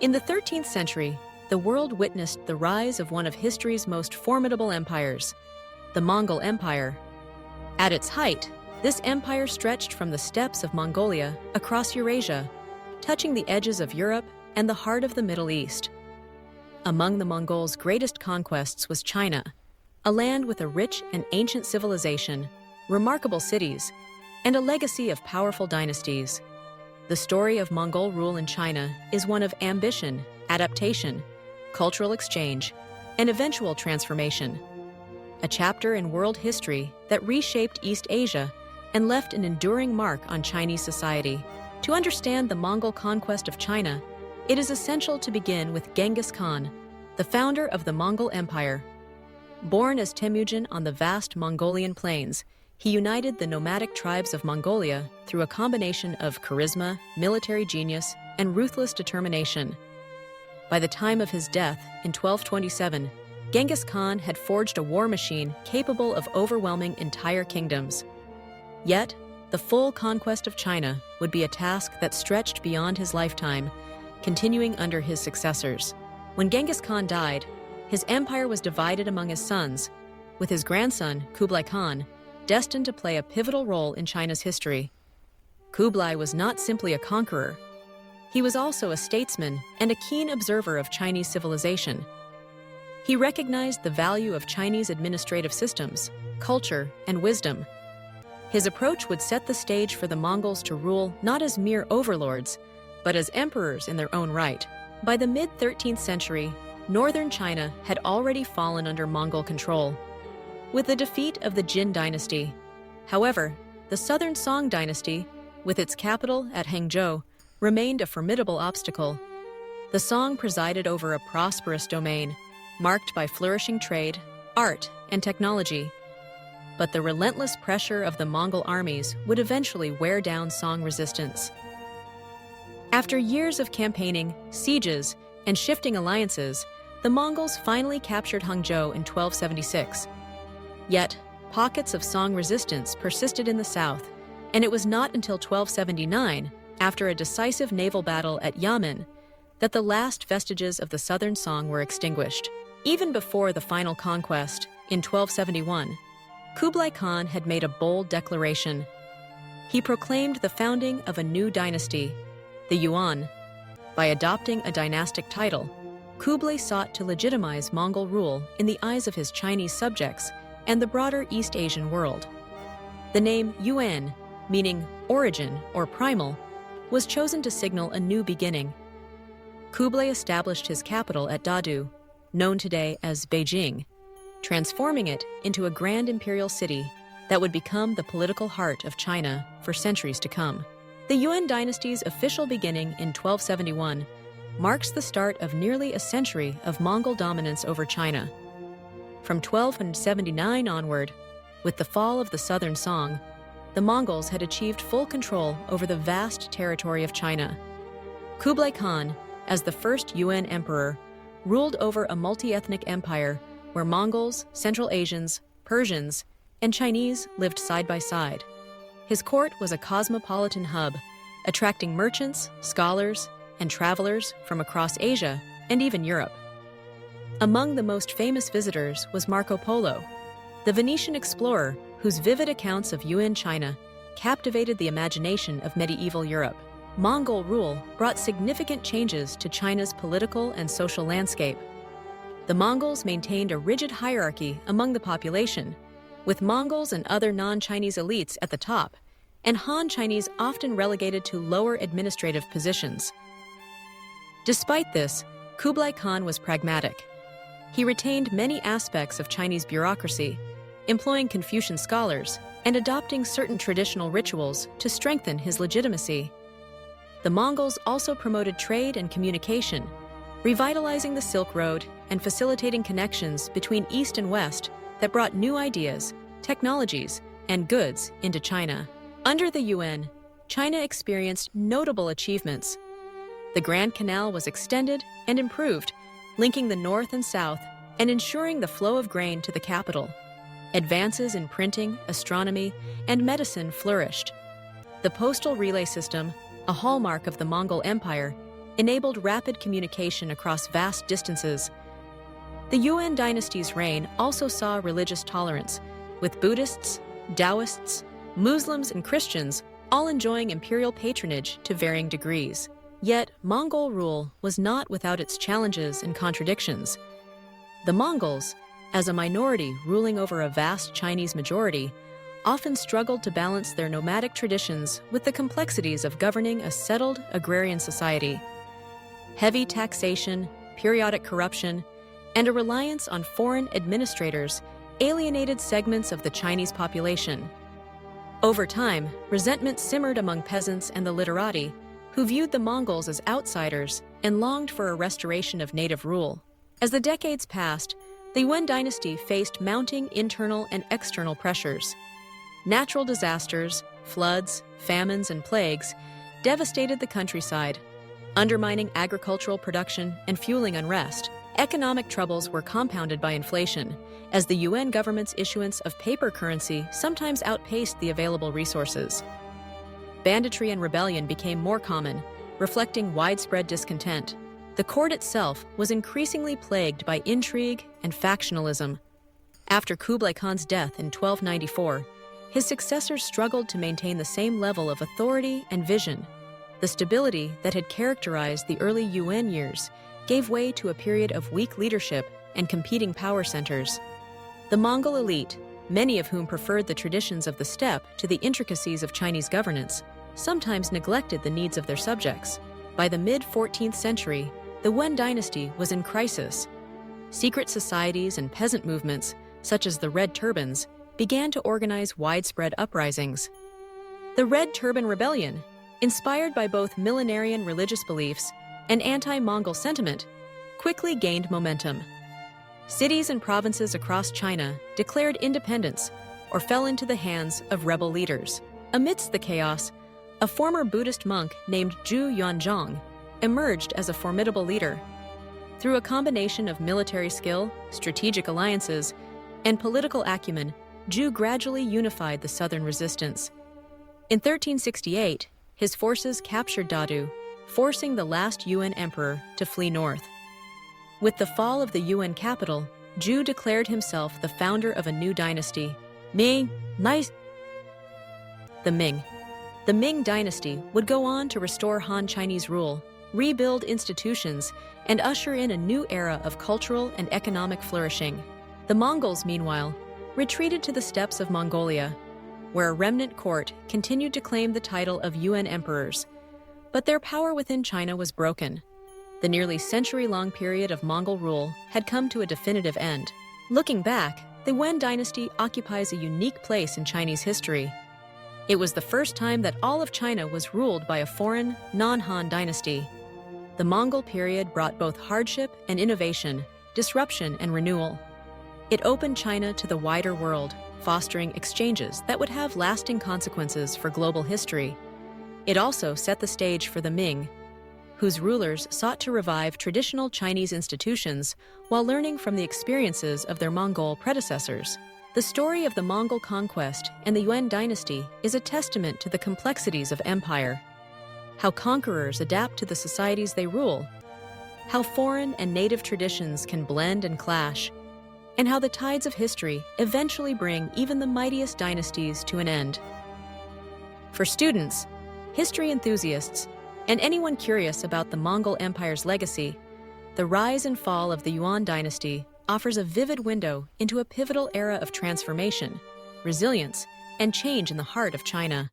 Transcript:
In the 13th century, the world witnessed the rise of one of history's most formidable empires, the Mongol Empire. At its height, this empire stretched from the steppes of Mongolia across Eurasia, touching the edges of Europe and the heart of the Middle East. Among the Mongols' greatest conquests was China, a land with a rich and ancient civilization, remarkable cities, and a legacy of powerful dynasties. The story of Mongol rule in China is one of ambition, adaptation, cultural exchange, and eventual transformation. A chapter in world history that reshaped East Asia and left an enduring mark on Chinese society. To understand the Mongol conquest of China, it is essential to begin with Genghis Khan, the founder of the Mongol Empire. Born as Temujin on the vast Mongolian plains, he united the nomadic tribes of Mongolia through a combination of charisma, military genius, and ruthless determination. By the time of his death in 1227, Genghis Khan had forged a war machine capable of overwhelming entire kingdoms. Yet, the full conquest of China would be a task that stretched beyond his lifetime, continuing under his successors. When Genghis Khan died, his empire was divided among his sons, with his grandson, Kublai Khan, destined to play a pivotal role in China's history. Kublai was not simply a conqueror. He was also a statesman and a keen observer of Chinese civilization. He recognized the value of Chinese administrative systems, culture, and wisdom. His approach would set the stage for the Mongols to rule not as mere overlords, but as emperors in their own right. By the mid-13th century, northern China had already fallen under Mongol control, with the defeat of the Jin Dynasty. However, the Southern Song Dynasty, with its capital at Hangzhou, remained a formidable obstacle. The Song presided over a prosperous domain, marked by flourishing trade, art, and technology. But the relentless pressure of the Mongol armies would eventually wear down Song resistance. After years of campaigning, sieges, and shifting alliances, the Mongols finally captured Hangzhou in 1276. Yet, pockets of Song resistance persisted in the south, and it was not until 1279, after a decisive naval battle at Yamen, that the last vestiges of the Southern Song were extinguished. Even before the final conquest, in 1271, Kublai Khan had made a bold declaration. He proclaimed the founding of a new dynasty, the Yuan. By adopting a dynastic title, Kublai sought to legitimize Mongol rule in the eyes of his Chinese subjects and the broader East Asian world. The name Yuan, meaning origin or primal, was chosen to signal a new beginning. Kublai established his capital at Dadu, known today as Beijing, transforming it into a grand imperial city that would become the political heart of China for centuries to come. The Yuan dynasty's official beginning in 1271 marks the start of nearly a century of Mongol dominance over China. From 1279 onward, with the fall of the Southern Song, the Mongols had achieved full control over the vast territory of China. Kublai Khan, as the first Yuan emperor, ruled over a multi-ethnic empire where Mongols, Central Asians, Persians, and Chinese lived side by side. His court was a cosmopolitan hub, attracting merchants, scholars, and travelers from across Asia and even Europe. Among the most famous visitors was Marco Polo, the Venetian explorer whose vivid accounts of Yuan China captivated the imagination of medieval Europe. Mongol rule brought significant changes to China's political and social landscape. The Mongols maintained a rigid hierarchy among the population, with Mongols and other non-Chinese elites at the top, and Han Chinese often relegated to lower administrative positions. Despite this, Kublai Khan was pragmatic. He retained many aspects of Chinese bureaucracy, employing Confucian scholars and adopting certain traditional rituals to strengthen his legitimacy. The Mongols also promoted trade and communication, revitalizing the Silk Road and facilitating connections between East and West that brought new ideas, technologies, and goods into China. Under the Yuan, China experienced notable achievements. The Grand Canal was extended and improved, linking the north and south and ensuring the flow of grain to the capital. Advances in printing, astronomy, and medicine flourished. The postal relay system, a hallmark of the Mongol Empire, enabled rapid communication across vast distances. The Yuan dynasty's reign also saw religious tolerance, with Buddhists, Taoists, Muslims, and Christians all enjoying imperial patronage to varying degrees. Yet, Mongol rule was not without its challenges and contradictions. The Mongols, as a minority ruling over a vast Chinese majority, often struggled to balance their nomadic traditions with the complexities of governing a settled agrarian society. Heavy taxation, periodic corruption, and a reliance on foreign administrators alienated segments of the Chinese population. Over time, resentment simmered among peasants and the literati, who viewed the Mongols as outsiders and longed for a restoration of native rule. As the decades passed, the Yuan dynasty faced mounting internal and external pressures. Natural disasters, floods, famines, and plagues devastated the countryside, undermining agricultural production and fueling unrest. Economic troubles were compounded by inflation, as the Yuan government's issuance of paper currency sometimes outpaced the available resources. Banditry and rebellion became more common, reflecting widespread discontent. The court itself was increasingly plagued by intrigue and factionalism. After Kublai Khan's death in 1294, his successors struggled to maintain the same level of authority and vision. The stability that had characterized the early Yuan years gave way to a period of weak leadership and competing power centers. The Mongol elite, many of whom preferred the traditions of the steppe to the intricacies of Chinese governance, sometimes neglected the needs of their subjects. By the mid-14th century, the Yuan dynasty was in crisis. Secret societies and peasant movements, such as the Red Turbans, began to organize widespread uprisings. The Red Turban Rebellion, inspired by both millenarian religious beliefs and anti-Mongol sentiment, quickly gained momentum. Cities and provinces across China declared independence or fell into the hands of rebel leaders. Amidst the chaos, a former Buddhist monk named Zhu Yuanzhang emerged as a formidable leader. Through a combination of military skill, strategic alliances, and political acumen, Zhu gradually unified the southern resistance. In 1368, his forces captured Dadu, forcing the last Yuan emperor to flee north. With the fall of the Yuan capital, Zhu declared himself the founder of a new dynasty, Ming. The Ming. The Ming Dynasty would go on to restore Han Chinese rule, rebuild institutions, and usher in a new era of cultural and economic flourishing. The Mongols, meanwhile, retreated to the steppes of Mongolia, where a remnant court continued to claim the title of Yuan emperors. But their power within China was broken. The nearly century-long period of Mongol rule had come to a definitive end. Looking back, the Yuan dynasty occupies a unique place in Chinese history. It was the first time that all of China was ruled by a foreign, non-Han dynasty. The Mongol period brought both hardship and innovation, disruption and renewal. It opened China to the wider world, fostering exchanges that would have lasting consequences for global history. It also set the stage for the Ming, whose rulers sought to revive traditional Chinese institutions while learning from the experiences of their Mongol predecessors. The story of the Mongol conquest and the Yuan dynasty is a testament to the complexities of empire, how conquerors adapt to the societies they rule, how foreign and native traditions can blend and clash, and how the tides of history eventually bring even the mightiest dynasties to an end. For students, history enthusiasts, and anyone curious about the Mongol Empire's legacy, the rise and fall of the Yuan dynasty offers a vivid window into a pivotal era of transformation, resilience, and change in the heart of China.